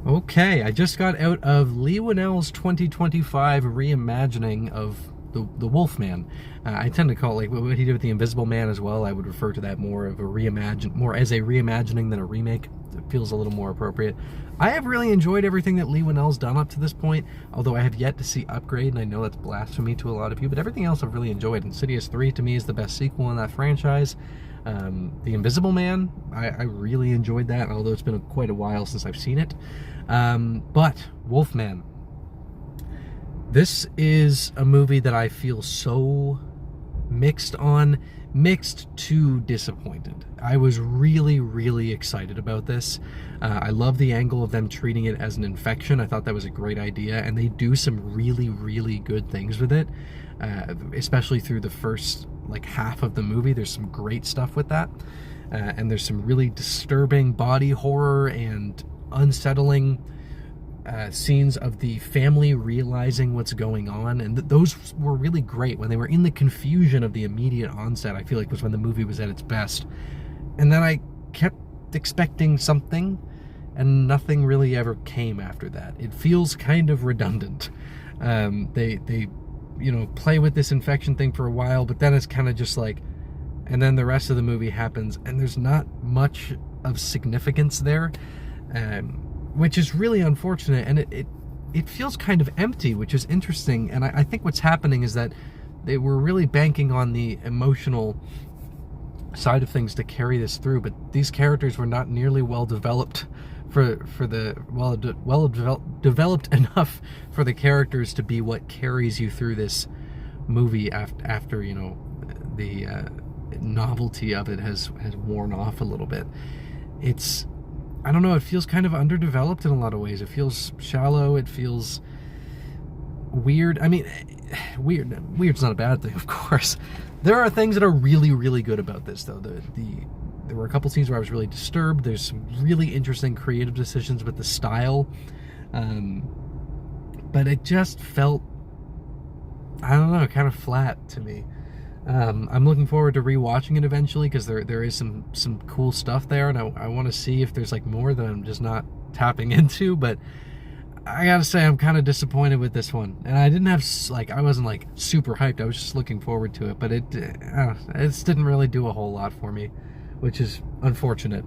Okay, I just got out of Leigh Whannell's 2025 reimagining of the Wolfman. I tend to call it, like what he did with the Invisible Man as well. I would refer to that more of a more as a reimagining than a remake. It feels a little more appropriate. I have really enjoyed everything that Leigh Whannell's done up to this point, although I have yet to see Upgrade, and I know that's blasphemy to a lot of you, but everything else I've really enjoyed. Insidious 3 to me is the best sequel in that franchise. The Invisible Man, I really enjoyed that, although it's been quite a while since I've seen it. But Wolfman, this is a movie that I feel so mixed to disappointed. I was really, really excited about this. I love the angle of them treating it as an infection. I thought that was a great idea, and they do some really, really good things with it, especially through the first half of the movie. There's some great stuff with that, and there's some really disturbing body horror and unsettling scenes of the family realizing what's going on, and those were really great. When they were in the confusion of the immediate onset, I feel like was when the movie was at its best. And then I kept expecting something, and nothing really ever came after that. It feels kind of redundant. They play with this infection thing for a while, but then it's kind of just like, and then the rest of the movie happens, and there's not much of significance there. Which is really unfortunate, and it feels kind of empty, which is interesting. And I think what's happening is that they were really banking on the emotional side of things to carry this through, but these characters were not nearly well developed developed enough for the characters to be what carries you through this movie after the novelty of it has worn off a little bit. I don't know, it feels kind of underdeveloped in a lot of ways. It feels shallow, it feels weird. I mean, weird's not a bad thing, of course. There are things that are really, really good about this, though. There were a couple scenes where I was really disturbed. There's some really interesting creative decisions with the style. But it just felt, I don't know, kind of flat to me. I'm looking forward to rewatching it eventually, because there is some cool stuff there, and I want to see if there's more that I'm just not tapping into. But I gotta say, I'm kind of disappointed with this one, and I didn't have I wasn't super hyped. I was just looking forward to it, but it just didn't really do a whole lot for me, which is unfortunate.